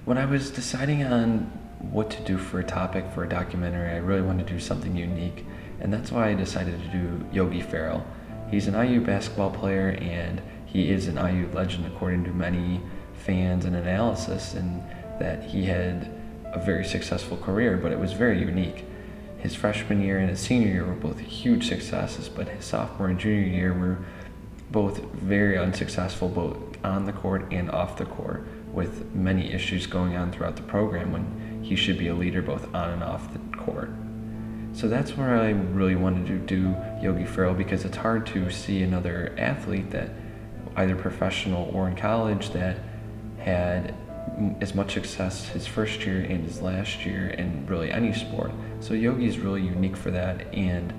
When I was deciding on what to do for a topic for a documentary, I really wanted to do something unique, and that's why I decided to do Yogi Ferrell. He's an IU basketball player, and he is an IU legend according to many fans and analysis, and that he had a very successful career, but it was very unique. His freshman year and his senior year were both huge successes, but his sophomore and junior year were both very unsuccessful, both on the court and off the court, with many issues going on throughout the program when he should be a leader both on and off the court. So that's where I really wanted to do Yogi Ferrell, because it's hard to see another athlete that, either professional or in college, that had as much success his first year and his last year in really any sport. So Yogi is really unique for that, and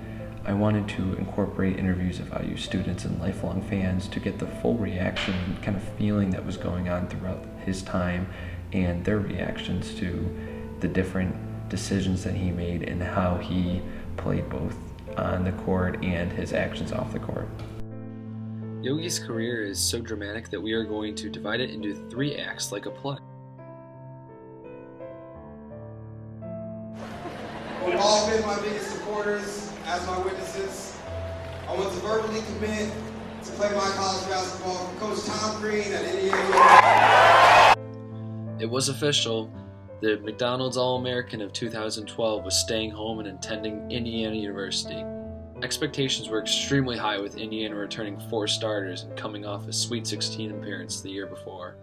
I wanted to incorporate interviews of IU students and lifelong fans to get the full reaction and kind of feeling that was going on throughout his time and their reactions to the different decisions that he made and how he played both on the court and his actions off the court. Yogi's career is so dramatic that we are going to divide it into 3 acts like a play. You've all been my biggest supporters as my witnesses. I want to verbally commit to play my college basketball for Coach Tom Green at Indiana. It was official. The McDonald's All-American of 2012 was staying home and attending Indiana University. Expectations were extremely high, with Indiana returning 4 starters and coming off a Sweet 16 appearance the year before.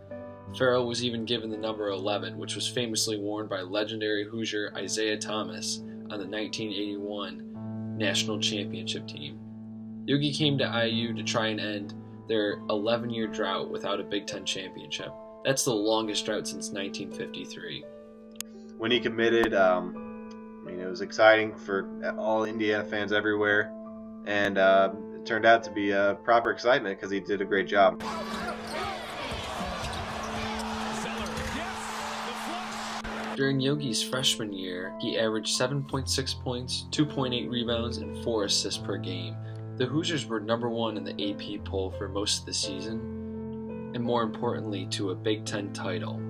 Ferrell was even given the number 11, which was famously worn by legendary Hoosier Isaiah Thomas on the 1981 National Championship team. Yogi came to IU to try and end their 11-year drought without a Big Ten championship. That's the longest drought since 1953. When he committed, it was exciting for all Indiana fans everywhere, and it turned out to be proper excitement because he did a great job. During Yogi's freshman year, he averaged 7.6 points, 2.8 rebounds, and 4 assists per game. The Hoosiers were number 1 in the AP poll for most of the season, and more importantly, to a Big Ten title.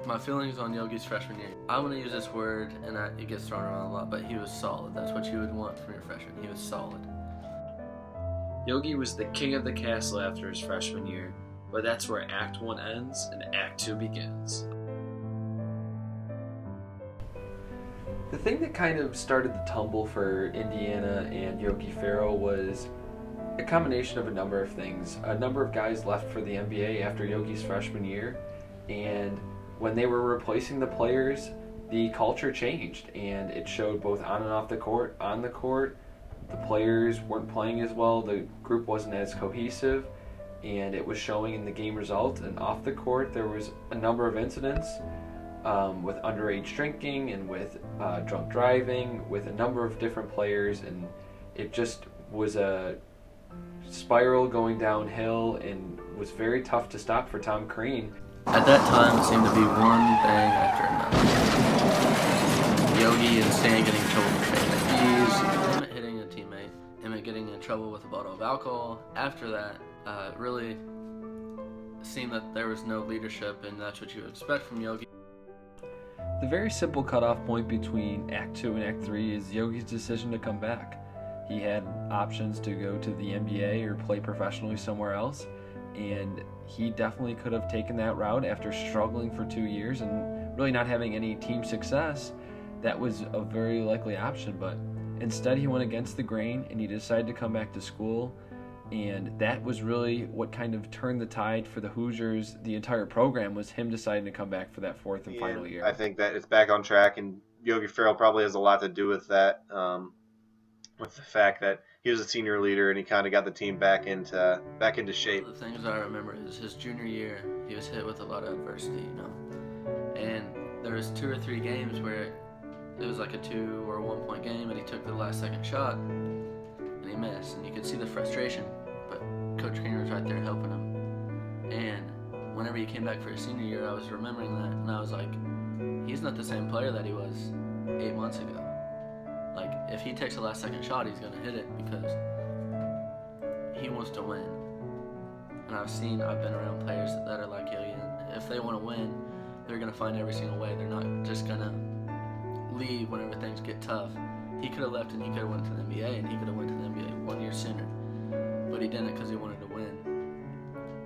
My feelings on Yogi's freshman year. I want to use this word, and it gets thrown around a lot, but he was solid. That's what you would want from your freshman. He was solid. Yogi was the king of the castle after his freshman year, but that's where Act 1 ends and Act 2 begins. The thing that kind of started the tumble for Indiana and Yogi Ferrell was a combination of a number of things. A number of guys left for the NBA after Yogi's freshman year, and when they were replacing the players, the culture changed, and it showed both on and off the court. On the court, the players weren't playing as well, the group wasn't as cohesive, and it was showing in the game result. And off the court, there was a number of incidents with underage drinking and with drunk driving with a number of different players, and it just was a spiral going downhill and was very tough to stop for Tom Crean. At that time, it seemed to be one thing after another. Yogi and Stan getting in trouble for shaking keys, Emmett hitting a teammate, Emmett getting in trouble with a bottle of alcohol. After that, it really seemed that there was no leadership, and that's what you would expect from Yogi. The very simple cutoff point between Act 2 and Act 3 is Yogi's decision to come back. He had options to go to the NBA or play professionally somewhere else, and he definitely could have taken that route after struggling for 2 years and really not having any team success. That was a very likely option, but instead he went against the grain and he decided to come back to school, and that was really what kind of turned the tide for the Hoosiers. The entire program was him deciding to come back for that 4th and final year. I think that it's back on track, and Yogi Ferrell probably has a lot to do with that, with the fact that he was a senior leader and he kind of got the team back into shape. The things I remember is his junior year, he was hit with a lot of adversity, and there was 2 or 3 games where it was like a 2 or 1 point game, and he took the last second shot and he missed, and you could see the frustration, but Coach Green was right there helping him. And whenever he came back for his senior year, I was remembering that, and I was like, he's not the same player that he was 8 months ago. Like, if he takes the last second shot, he's going to hit it because he wants to win. And I've been around players that are like Yogi, and if they want to win, they're going to find every single way. They're not just going to leave whenever things get tough. He could have left and he could have went to the NBA, and he could have went to the NBA 1 year sooner. But he didn't because he wanted to win.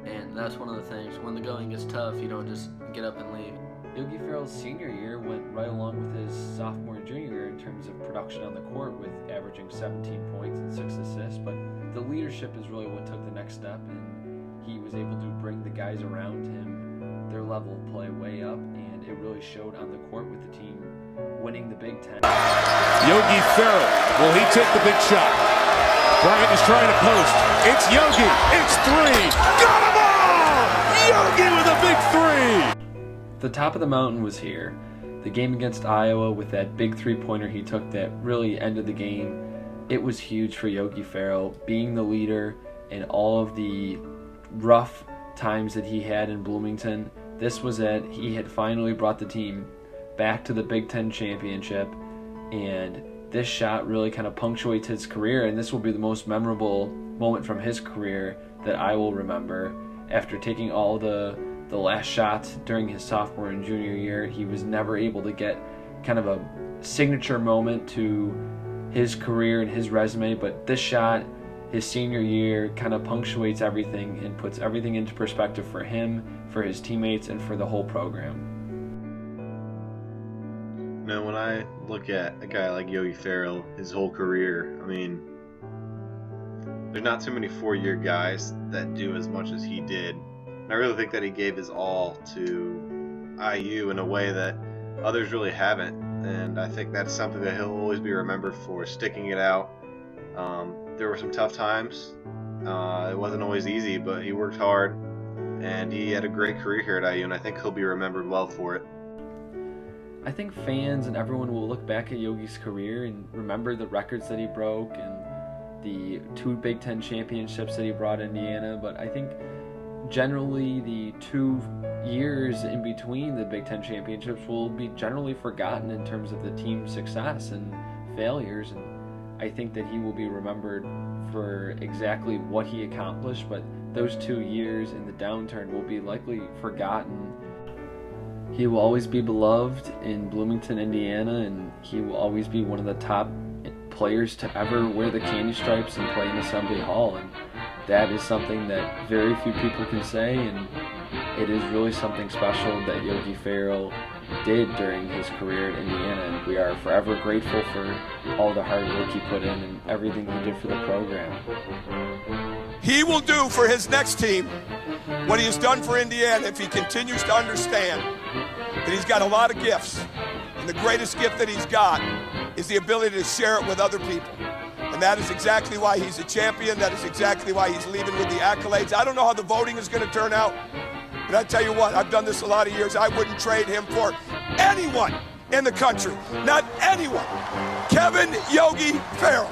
And that's one of the things. When the going gets tough, you don't just get up and leave. Yogi Ferrell's senior year went right along with his sophomore and junior year in terms of production on the court, with averaging 17 points and 6 assists. But the leadership is really what took the next step, and he was able to bring the guys around him, their level of play way up, and it really showed on the court with the team winning the Big Ten. Yogi Ferrell, will he take the big shot? Bryant is trying to post. It's Yogi. It's 3. Got him all! Yogi with a big 3! The top of the mountain was here. The game against Iowa with that big three-pointer he took that really ended the game. It was huge for Yogi Ferrell, being the leader in all of the rough times that he had in Bloomington. This was it. He had finally brought the team back to the Big Ten championship, and this shot really kind of punctuates his career, and this will be the most memorable moment from his career that I will remember. After taking all the last shots during his sophomore and junior year, he was never able to get kind of a signature moment to his career and his resume, but this shot, his senior year, kind of punctuates everything and puts everything into perspective for him, for his teammates, and for the whole program. Now, when I look at a guy like Yogi Ferrell, his whole career, I mean, there's not too many 4-year guys that do as much as he did. And I really think that he gave his all to IU in a way that others really haven't. And I think that's something that he'll always be remembered for, sticking it out. There were some tough times. It wasn't always easy, but he worked hard, and he had a great career here at IU, and I think he'll be remembered well for it. I think fans and everyone will look back at Yogi's career and remember the records that he broke and the 2 Big Ten championships that he brought Indiana, but I think generally the 2 years in between the Big Ten championships will be generally forgotten in terms of the team's success and failures, and I think that he will be remembered for exactly what he accomplished, but those 2 years in the downturn will be likely forgotten. He will always be beloved in Bloomington, Indiana, and he will always be one of the top players to ever wear the candy stripes and play in Assembly Hall, and that is something that very few people can say, and it is really something special that Yogi Ferrell did during his career at Indiana, and we are forever grateful for all the hard work he put in and everything he did for the program. He will do for his next team what he has done for Indiana if he continues to understand that he's got a lot of gifts, and the greatest gift that he's got is the ability to share it with other people. And that is exactly why he's a champion. That is exactly why he's leaving with the accolades. I don't know how the voting is going to turn out, but I tell you what, I've done this a lot of years. I wouldn't trade him for anyone in the country. Not anyone. Kevin Yogi Ferrell.